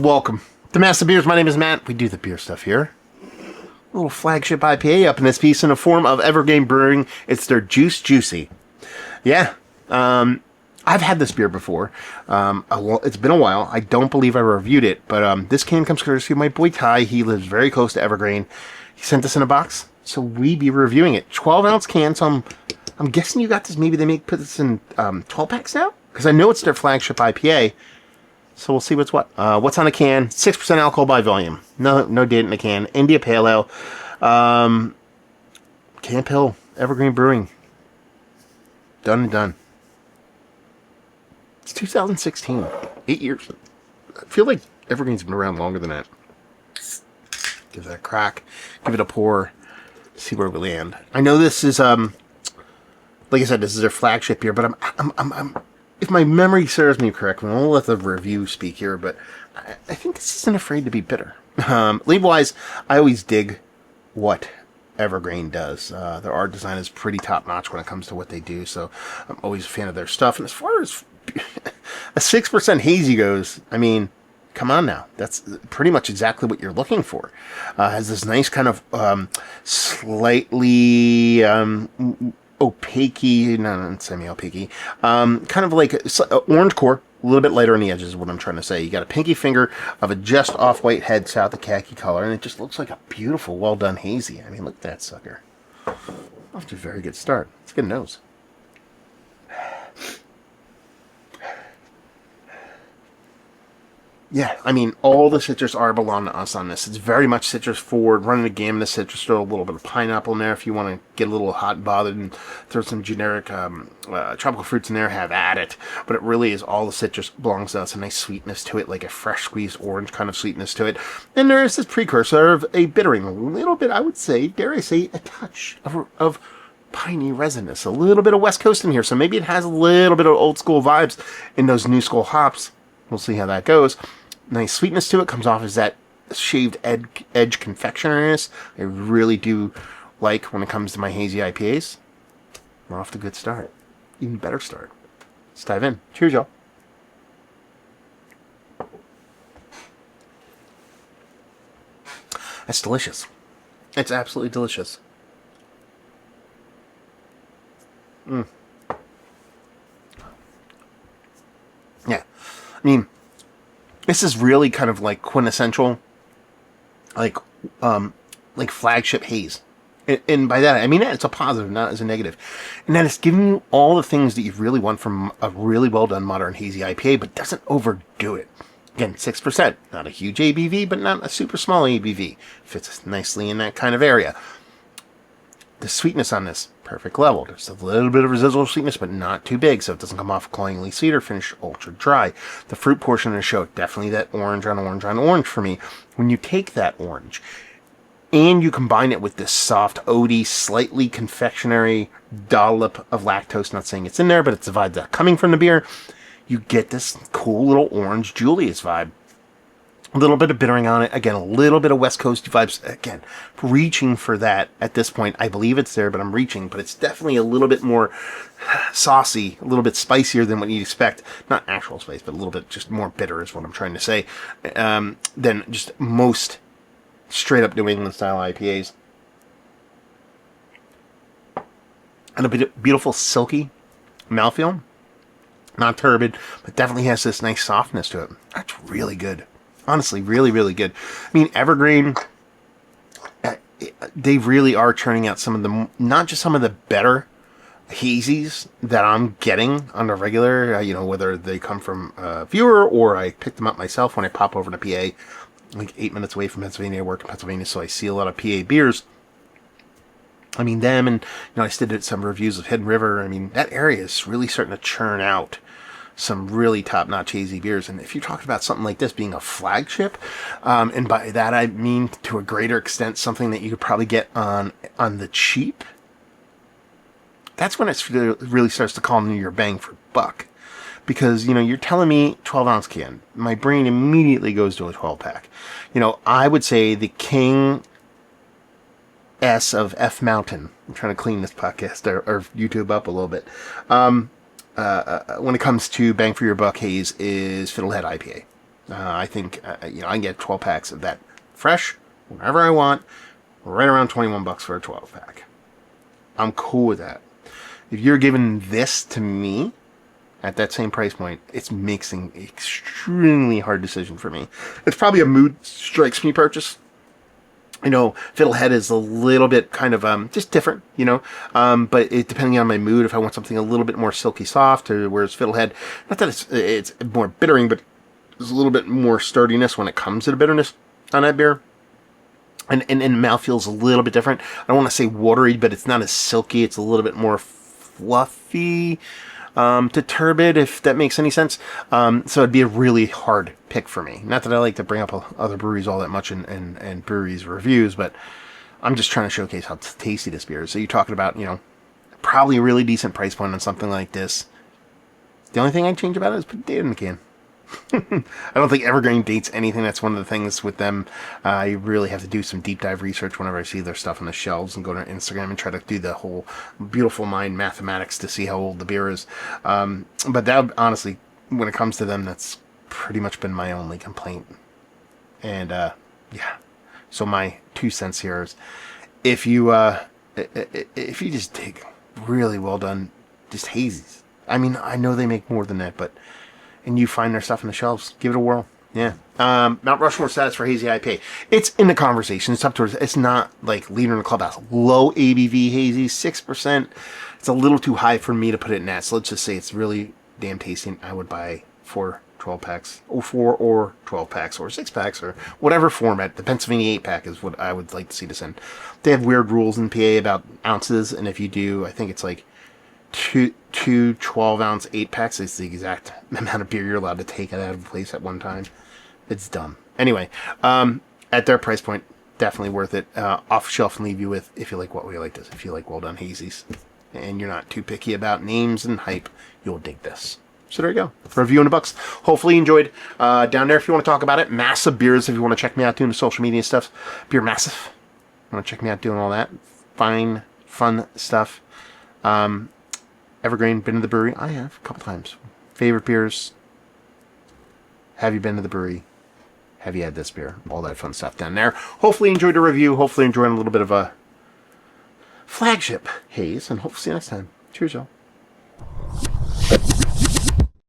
Welcome to Master Beers. My name is Matt. We do the beer stuff here. A little flagship IPA up in this piece in the form of Evergrain Brewing. It's their Joose. Yeah, I've had this beer before. It's been a while. I don't believe I reviewed it, but this can comes courtesy of my boy Ty. He lives very close to Evergrain. He sent this in a box, so we be reviewing it. 12-ounce can, so I'm guessing you got this. Maybe they put this in 12 packs now, because I know it's their flagship IPA. So we'll see what's what. What's on the can? 6% alcohol by volume. No date in the can. India Pale Ale. Camp Hill. Evergreen Brewing. Done and done. It's 2016. 8 years. I feel like Evergreen's been around longer than that. Give that a crack. Give it a pour. See where we land. I know this is, like I said, this is their flagship beer, but I'm if my memory serves me correctly, I'll let the review speak here, but I think this isn't afraid to be bitter. Label-wise, I always dig what Evergrain does. Their art design is pretty top-notch when it comes to what they do, so I'm always a fan of their stuff. And as far as a 6% hazy goes, I mean, come on now. That's pretty much exactly what you're looking for. Has this nice kind of slightly opaque, not semi-opaque, kind of like orange core, a little bit lighter on the edges is what I'm trying to say. You got a pinky finger of a just off-white head south of khaki color, and it just looks like a beautiful, well-done hazy. I mean, look at that sucker. Off to a very good start. It's a good nose. Yeah, I mean, all the citrus are belong to us on this. It's very much citrus forward, running the gamut of citrus, throw a little bit of pineapple in there if you want to get a little hot and bothered, and throw some generic tropical fruits in there, have at it. But it really is all the citrus belongs to us, a nice sweetness to it, like a fresh squeezed orange kind of sweetness to it. And there is this precursor of a bittering, a little bit, I would say, dare I say, a touch of piney resinous, a little bit of West Coast in here, so maybe it has a little bit of old school vibes in those new school hops. We'll see how that goes. Nice sweetness to it, comes off as that shaved edge confectioneriness I really do like when it comes to my hazy IPAs. We're off to a good start. Even better start. Let's dive in. Cheers, y'all. That's delicious. It's absolutely delicious. Yeah. I mean, this is really kind of like quintessential, like flagship haze. And by that, I mean it's a positive, not as a negative. And that it's giving you all the things that you really want from a really well-done modern hazy IPA, but doesn't overdo it. Again, 6%. Not a huge ABV, but not a super small ABV. Fits nicely in that kind of area. The sweetness on this, perfect level. There's a little bit of residual sweetness, but not too big, so it doesn't come off cloyingly sweet or finish ultra dry. The fruit portion of the show, definitely that orange on orange on orange for me. When you take that orange and you combine it with this soft, oaty, slightly confectionery dollop of lactose, not saying it's in there, but it's the vibe that's coming from the beer, you get this cool little orange Julius vibe. A little bit of bittering on it. Again, a little bit of West Coast vibes. Again, reaching for that at this point. I believe it's there, but I'm reaching. But it's definitely a little bit more saucy, a little bit spicier than what you'd expect. Not actual spice, but a little bit just more bitter is what I'm trying to say. Than just most straight-up New England style IPAs. And a beautiful silky mouthfeel. Not turbid, but definitely has this nice softness to it. That's really good. Honestly, really, really good. I mean, Evergrain, they really are churning out some of the, not just some of the better hazies that I'm getting on the regular, whether they come from a viewer or I pick them up myself when I pop over to PA, like 8 minutes away from Pennsylvania. I work in Pennsylvania, so I see a lot of PA beers. I mean, them, and I still did some reviews of Hidden River. I mean, that area is really starting to churn out some really top-notch hazy beers. And if you're talking about something like this being a flagship, and by that I mean to a greater extent something that you could probably get on the cheap, that's when it really starts to call me your bang for buck. Because, you're telling me 12-ounce can. My brain immediately goes to a 12-pack. I would say the King S of F Mountain. I'm trying to clean this podcast or YouTube up a little bit. When it comes to bang for your buck haze is Fiddlehead IPA. I think I can get 12 packs of that fresh whenever I want, right around $21 for a 12 pack. I'm cool with that. If you're giving this to me at that same price point, it's making an extremely hard decision for me. It's probably a mood strikes me purchase. Fiddlehead is a little bit kind of just different, but it depending on my mood, if I want something a little bit more silky soft, or whereas Fiddlehead, not that it's more bittering, but there's a little bit more sturdiness when it comes to the bitterness on that beer. And mouth feels a little bit different. I don't want to say watery, but it's not as silky. It's a little bit more fluffy to turbid, if that makes any sense. So it'd be a really hard pick for me. Not that I like to bring up other breweries all that much in breweries reviews, but I'm just trying to showcase how tasty this beer is. So you're talking about, probably a really decent price point on something like this. The only thing I'd change about it is put the date in the can. I don't think Evergrain dates anything. That's one of the things with them. I really have to do some deep dive research whenever I see their stuff on the shelves and go to Instagram and try to do the whole beautiful mind mathematics to see how old the beer is. But that, honestly, when it comes to them, that's pretty much been my only complaint. And yeah, so my 2 cents here is if you just take really well done, just hazies. I mean, I know they make more than that, and you find their stuff on the shelves, give it a whirl. Yeah. Mount Rushmore status for Hazie IPA. It's in the conversation. It's up towards. It's not like leader in the clubhouse. Low ABV Hazie, 6%. It's a little too high for me to put it in that. So let's just say it's really damn tasty. I would buy 4 12 packs, or 4 or 12 packs, or 6 packs, or whatever format. The Pennsylvania 8-pack is what I would like to see this in. They have weird rules in PA about ounces, and if you do, I think it's like two 12-ounce 8-packs is the exact amount of beer you're allowed to take out of a place at one time. It's dumb. Anyway, at their price point, definitely worth it. Off shelf and leave you with, if you like what we like this, if you like well done hazies, and you're not too picky about names and hype, you'll dig this. So there you go. Review in the books. Hopefully you enjoyed. Down there if you want to talk about it. Massive Beers if you want to check me out doing the social media stuff. Beer Massive. Want to check me out doing all that. Fine, fun stuff. Evergrain, been to the brewery? I have, a couple times. Favorite beers? Have you been to the brewery? Have you had this beer? All that fun stuff down there. Hopefully you enjoyed the review. Hopefully enjoying a little bit of a flagship haze. And hopefully see you next time. Cheers, y'all.